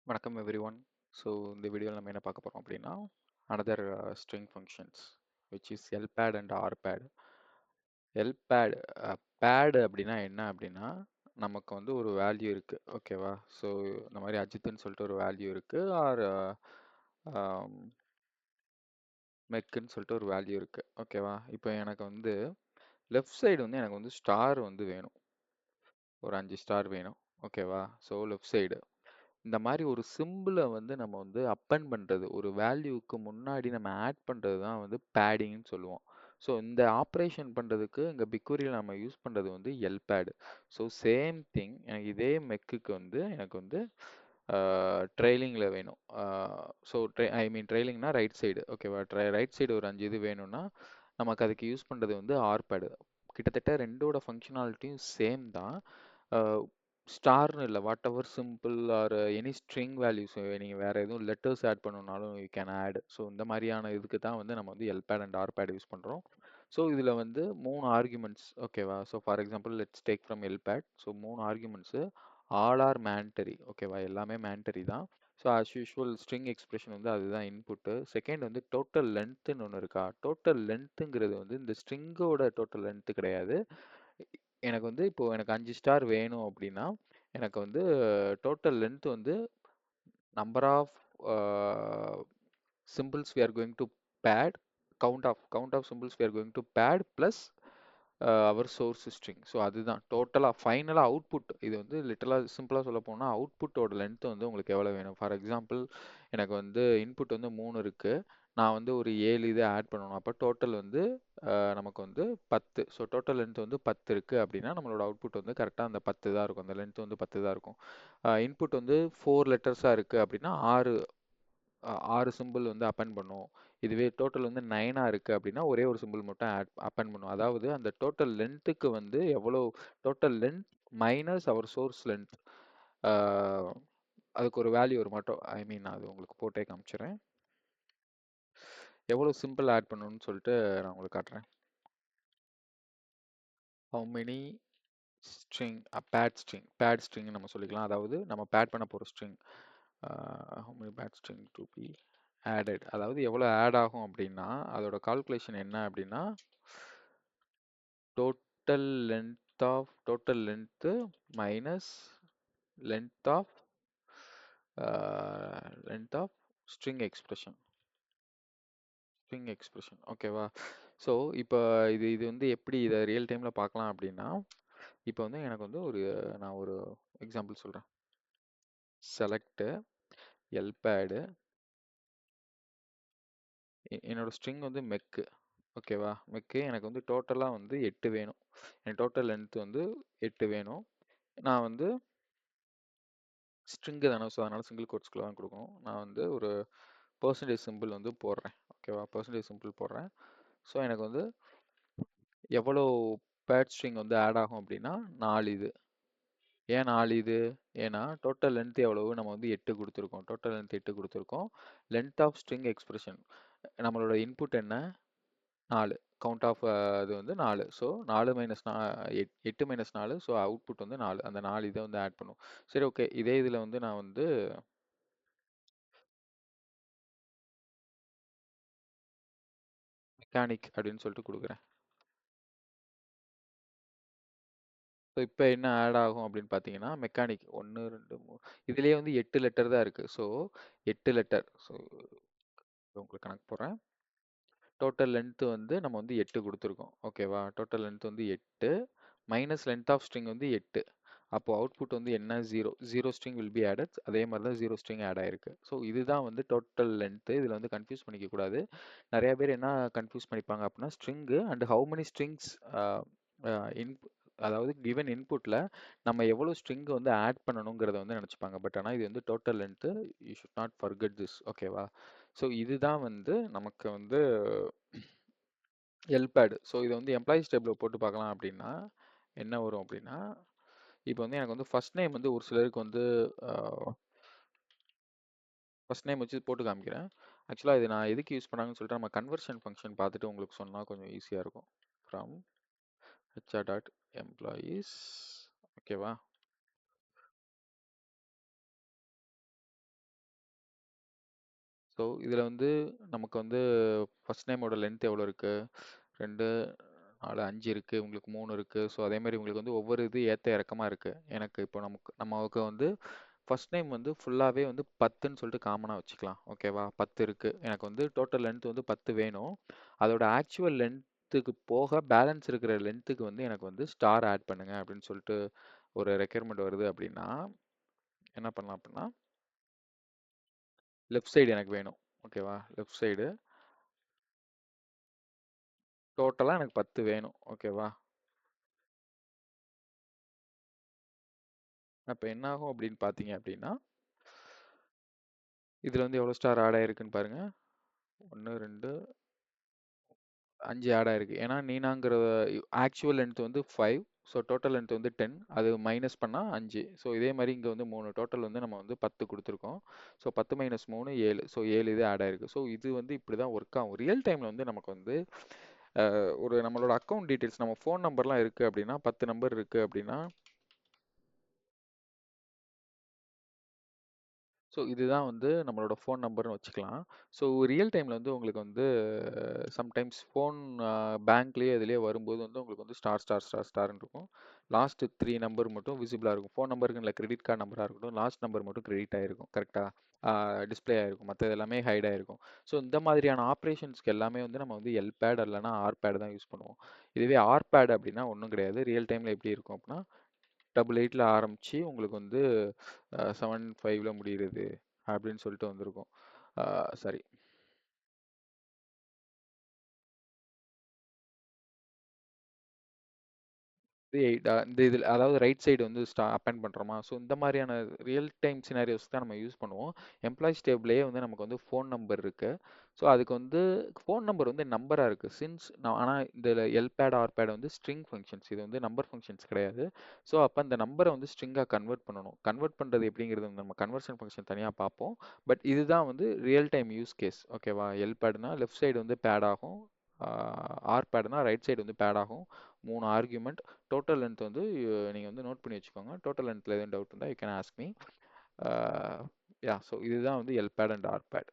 வணக்கம் everyone. So இந்த வீடியோவில் நம்ம என்ன பார்க்க போகிறோம் அப்படின்னா another string functions which is lpad and rpad. lpad pad அப்படின்னா என்ன அப்படின்னா நமக்கு வந்து ஒரு வேல்யூ இருக்கு, ஓகேவா? ஸோ இந்த மாதிரி அஜித்னு சொல்லிட்டு ஒரு வேல்யூ இருக்கு, ஆர் மெக்குன்னு சொல்லிட்டு ஒரு வேல்யூ இருக்கு, ஓகேவா? இப்போ எனக்கு வந்து லெஃப்ட் சைடு வந்து எனக்கு வந்து ஸ்டார் வந்து வேணும், ஒரு 5 ஸ்டார் வேணும், ஓகேவா? ஸோ லெஃப்ட் சைடு இந்த மாதிரி ஒரு சிம்பிளை வந்து நம்ம வந்து அப்பன் பண்ணுறது, ஒரு வேல்யூக்கு முன்னாடி நம்ம ஆட் பண்ணுறது தான் வந்து பேடிங்னு சொல்லுவோம். ஸோ இந்த ஆப்ரேஷன் பண்ணுறதுக்கு இங்கே பிக்வரியில் நம்ம யூஸ் பண்ணுறது வந்து எல்பேடு. ஸோ சேம் திங், எனக்கு இதே மெக்குக்கு வந்து எனக்கு வந்து ட்ரெயிலிங்கில் வேணும். ஸோ ஐ மீன் ட்ரெயிலிங்னா ரைட் சைடு, ஓகேவா? ரைட் சைடு ஒரு 5 இது வேணும்னா நமக்கு அதுக்கு யூஸ் பண்ணுறது வந்து ஆர்பேடு. கிட்டத்தட்ட ரெண்டோட ஃபங்க்ஷனாலிட்டியும் சேம் தான். ஸ்டார்னு இல்லை, whatever simple or any string values நீங்கள் வேறு எதுவும் லெட்டர்ஸ் ஆட் பண்ணணுன்னாலும் யூ கேன் ஆட். ஸோ இந்த மாதிரியான இதுக்கு தான் வந்து நம்ம வந்து எல்பேட் அண்ட் ஆர்பேட் யூஸ் பண்ணுறோம். ஸோ இதில் வந்து 3 ஆர்குமெண்ட்ஸ், ஓகேவா? So for example let's take from lpad. So 3 arguments all are mandatory, ஓகேவா? எல்லாமே மேண்டரி தான். So as usual string expression வந்து அதுதான் இன்புட்டு. செகண்ட் வந்து டோட்டல் லென்த்துன்னு ஒன்று இருக்கா? டோட்டல் லென்த்துங்கிறது வந்து இந்த ஸ்ட்ரிங்கோட டோட்டல் லென்த்து கிடையாது. எனக்கு வந்து இப்போ எனக்கு 5 ஸ்டார் வேணும் அப்படின்னா எனக்கு வந்து டோட்டல் லென்த் வந்து number of symbols we are going to pad, count of symbols we are going to pad plus our source string. So அதுதான் டோட்டலாக ஃபைனலாக அவுட்புட். இது வந்து லிட்டலாக சிம்பிளாக சொல்ல போனால் அவுட்புட்டோட லென்த் வந்து உங்களுக்கு எவ்வளோ வேணும். ஃபார் எக்ஸாம்பிள் எனக்கு வந்து இன்புட் வந்து 3 இருக்குது, நான் வந்து ஒரு 7 இது ஆட் பண்ணணும். அப்போ டோட்டல் வந்து நமக்கு வந்து 10. ஸோ டோட்டல் லென்த் வந்து 10 இருக்குது அப்படின்னா நம்மளோட அவுட்புட் வந்து கரெக்டாக அந்த 10 தான் இருக்கும், அந்த லென்த் வந்து 10 தான் இருக்கும். இன்புட் வந்து 4 லெட்டர்ஸாக இருக்குது அப்படின்னா 6 சிம்பிள் வந்து அப்பன் பண்ணும். இதுவே டோட்டல் வந்து 9 இருக்கு அப்படின்னா ஒரே ஒரு சிம்பிள் மட்டும் அப்பன் பண்ணும். அதாவது அந்த டோட்டல் லென்த்துக்கு வந்து எவ்வளோ டோட்டல் லென்த் மைனஸ் அவர் சோர்ஸ் லென்த், அதுக்கு ஒரு வேல்யூ ஒரு மட்டும், ஐ மீன் அது உங்களுக்கு போட்டே காமிச்சிடுறேன். எவ்வளோ சிம்பிள் ஆட் பண்ணணும்னு சொல்லிட்டு நான் உங்களுக்கு காட்டுறேன். How many string pad string நம்ம சொல்லிக்கலாம். அதாவது நம்ம பேட் பண்ண போகிற string, how many pad string to be added, அதாவது எவ்வளோ ஆட் ஆகும் அப்படின்னா அதோட கால்குலேஷன் என்ன அப்படின்னா total length minus length of string expression, ஓகேவா? ஸோ இப்போ இது வந்து எப்படி இதை ரியல் டைமில் பார்க்கலாம் அப்படின்னா, இப்போ வந்து எனக்கு வந்து நான் ஒரு எக்ஸாம்பிள் சொல்கிறேன். செலக்ட் எல்பேடு, என்னோட ஸ்ட்ரிங் வந்து மெக்கு, ஓகேவா? மெக்கு எனக்கு வந்து டோட்டலாக வந்து 8 வேணும். எனக்கு டோட்டல் லென்த் வந்து 8 வேணும். நான் வந்து ஸ்ட்ரிங்கு தானே, ஸோ அதனால் சிங்கிள் கோட்ஸ்குள்ள தான் கொடுக்கணும். நான் வந்து ஒரு பர்சன்டேஜ் சிம்பிள் வந்து போடுறேன், ஓகேவா? பர்சன்டேஜ் சிம்பிள் போடுறேன். ஸோ எனக்கு வந்து எவ்வளோ பேட் ஸ்ட்ரிங் வந்து ஆட் ஆகும் அப்படின்னா 4 இது. ஏன் 4 இது? ஏன்னா டோட்டல் லென்த் எவ்வளவு, நம்ம வந்து 8 கொடுத்துருக்கோம். டோட்டல் லென்த் 8 கொடுத்துருக்கோம். லென்த் ஆஃப் ஸ்ட்ரிங் எக்ஸ்பிரஷன், நம்மளோட இன்புட் என்ன? 4. கவுண்ட் ஆஃப் இது வந்து 4. So 4 minus 8 minus 4, so output வந்து 4. அந்த 4 இதை வந்து ஆட் பண்ணும். சரி, ஓகே. இதே இதில் வந்து நான் வந்து மெக்கானிக் அப்படின்னு சொல்லிட்டு கொடுக்குறேன். ஸோ இப்போ என்ன ஆட் ஆகும் அப்படின்னு பார்த்தீங்கன்னா மெக்கானிக் 1 2 3, இதுலேயே வந்து 8 லெட்டர் தான் இருக்குது. So 8 letter. ஸோ உங்களுக்கு கணக்கு போடுறேன். டோட்டல் லென்த் வந்து நம்ம வந்து 8 கொடுத்துருக்கோம், ஓகேவா? டோட்டல் லென்த் வந்து 8 மைனஸ் லென்த் ஆஃப் ஸ்ட்ரிங் வந்து 8. அப்போ அவுட்புட் வந்து என்ன? 0 ஸ்ட்ரிங் வில் பி ஆடட். அதே மாதிரி தான் 0 ஸ்ட்ரிங் ஆட் ஆயிருக்கு. ஸோ இதுதான் வந்து டோட்டல் லென்த்து. இதில் வந்து கன்ஃபியூஸ் பண்ணிக்க கூடாது. நிறைய பேர் என்ன கன்ஃபியூஸ் பண்ணிப்பாங்க அப்படின்னா string and how many strings in, அதாவது கிவன் இன்புட்டில் நம்ம எவ்வளோ ஸ்ட்ரிங் வந்து ஆட் பண்ணணுங்கிறத வந்து நினச்சிப்பாங்க. பட் ஆனால் இது வந்து total length. You should not forget this, ஓகேவா? ஸோ இதுதான் வந்து நமக்கு வந்து எல்பேடு. ஸோ இதை வந்து எம்ப்ளாயிஸ் டேபிளில் போட்டு பார்க்கலாம் அப்படின்னா என்ன வரும் அப்படின்னா, இப்போ வந்து எனக்கு வந்து ஃபர்ஸ்ட் நேம் வந்து ஒரு சிலருக்கு வந்து ஃபர்ஸ்ட் நேம் வச்சு போட்டு காமிக்கிறேன். ஆக்சுவலாக இது நான் எதுக்கு யூஸ் பண்ணாங்கன்னு சொல்லிட்டு நம்ம கன்வர்ஷன் ஃபங்க்ஷன் பார்த்துட்டு உங்களுக்கு சொன்னால் கொஞ்சம் ஈஸியாக இருக்கும். ஃப்ரம் HR.employees, ஓகேவா? ஸோ இதில் வந்து நமக்கு வந்து ஃபர்ஸ்ட் நேமோட லென்த் எவ்வளோ இருக்கு? 2, 4, 5 இருக்கு. உங்களுக்கு 3 இருக்கு. ஸோ அதே மாதிரி உங்களுக்கு வந்து ஒவ்வொரு இது ஏற்ற இறக்கமா இருக்கு. எனக்கு இப்போ நமக்கு வந்து ஃபர்ஸ்ட் நேம் வந்து ஃபுல்லாகவே வந்து 10ன்னு சொல்லிட்டு காமனாக வச்சுக்கலாம். ஓகேவா? 10 இருக்கு. எனக்கு வந்து டோட்டல் லென்த் வந்து 10 வேணும். அதோட ஆக்சுவல் லென்த்துக்கு போக பேலன்ஸ் இருக்கிற லென்த்துக்கு வந்து எனக்கு வந்து ஸ்டார் ஆட் பண்ணுங்க அப்படின்னு சொல்லிட்டு ஒரு ரெக்யர்மெண்ட் வருது அப்படின்னா என்ன பண்ணலாம் அப்படின்னா லெஃப்ட் சைடு எனக்கு வேணும். ஓகேவா? லெஃப்ட் சைடு டோட்டலாக எனக்கு 10 வேணும். ஓகேவா? அப்போ என்ன ஆகும் அப்படின்னு பார்த்தீங்க அப்படின்னா இதில் வந்து எவ்வளோ ஸ்டார் ஆட் ஆயிருக்குன்னு பாருங்க. 1, 2, 5 ஆட் ஆயிருக்கு. ஏன்னா நீனாங்கிற ஆக்சுவல் லென்த் வந்து 5. ஸோ டோட்டல் லென்த் வந்து 10. அது மைனஸ் பண்ணால் 5. ஸோ இதே மாதிரி இங்கே வந்து 3 டோட்டல் வந்து நம்ம வந்து 10 கொடுத்துருக்கோம். So 10 minus 3 7. ஸோ 7 இது ஆட் ஆயிருக்கு. ஸோ இது வந்து இப்படி தான் ஒர்க் ஆகும். ரியல் டைமில் வந்து நமக்கு வந்து ஒரு நம்மளோட அக்கௌண்ட் டீட்டெயில்ஸ் நம்ம ஃபோன் நம்பர்லாம் இருக்குது அப்படின்னா 10 நம்பர் இருக்குது அப்படின்னா ஸோ இதுதான் வந்து நம்மளோட ஃபோன் நம்பர்னு வச்சுக்கலாம். ஸோ ரியல் டைமில் வந்து உங்களுக்கு வந்து சம்டைம்ஸ் ஃபோன் பேங்க்லேயே இதுலேயே வரும்போது வந்து உங்களுக்கு வந்து ஸ்டார் ஸ்டார் ஸ்டார் ஸ்டார்னு இருக்கும். லாஸ்ட் 3 நம்பர் மட்டும் விசிபிளாக இருக்கும். ஃபோன் நம்பருக்கு இல்லை கிரெடிட் கார்டு நம்பராக இருக்கட்டும், லாஸ்ட் நம்பர் மட்டும் கிரெடிட் ஆகிருக்கும். கரெக்டாக டிஸ்ப்ளே ஆகிருக்கும். மற்றது எல்லாமே ஹைட் ஆகிருக்கும். ஸோ இந்த மாதிரியான ஆப்ரேஷன்ஸ்க்கு எல்லாமே வந்து நம்ம வந்து எல்பேட் இல்லைனா ஆர்பேட் தான் யூஸ் பண்ணுவோம். இதுவே ஆர்பேட் அப்படின்னா ஒன்றும் கிடையாது. ரியல் டைமில் எப்படி இருக்கும் அப்படின்னா 888ல ஆரம்பிச்சு உங்களுக்கு வந்து 75ல முடியுறது அப்படின்னு சொல்லிட்டு வந்திருக்கும். சரி. இந்த இதில் அதாவது ரைட் சைடு வந்து அப்பெண்ட் பண்ணுறோமா? ஸோ இந்த மாதிரியான ரியல் டைம் சினாரியோஸ் தான் நம்ம யூஸ் பண்ணுவோம். எம்ப்ளாயிஸ் டேபிள்லேயே வந்து நமக்கு வந்து ஃபோன் நம்பர் இருக்கு. ஸோ அதுக்கு வந்து ஃபோன் நம்பர் வந்து நம்பராக இருக்கு. ஆனால் இதில் எல்பேட் ஆர்பேட் வந்து ஸ்ட்ரிங் ஃபங்க்ஷன்ஸ். இது வந்து நம்பர் ஃபங்க்ஷன்ஸ் கிடையாது. ஸோ அப்போ அந்த நம்பரை வந்து ஸ்ட்ரிங்காக கன்வெர்ட் பண்ணணும். கன்வெர்ட் பண்ணுறது எப்படிங்கிறது வந்து நம்ம கன்வர்ஷன் ஃபங்க்ஷன் தனியாக பார்ப்போம். பட் இதுதான் வந்து ரியல் டைம் யூஸ் கேஸ். ஓகேவா? எல்பேட்னா லெஃப்ட் சைடு வந்து பேட் ஆகும். ஆர்பேட்னா ரைட் சைடு வந்து பேட் ஆகும். 3 ஆர்குமெண்ட். டோட்டல் லென்த் வந்து நீங்கள் வந்து நோட் பண்ணி வச்சுக்கோங்க. டோட்டல் லென்த்தில் எதுவும் டவுட் இருந்தால் you can ask me. Yeah so இதுதான் வந்து எல்பேட் அண்ட் ஆர்பேட்.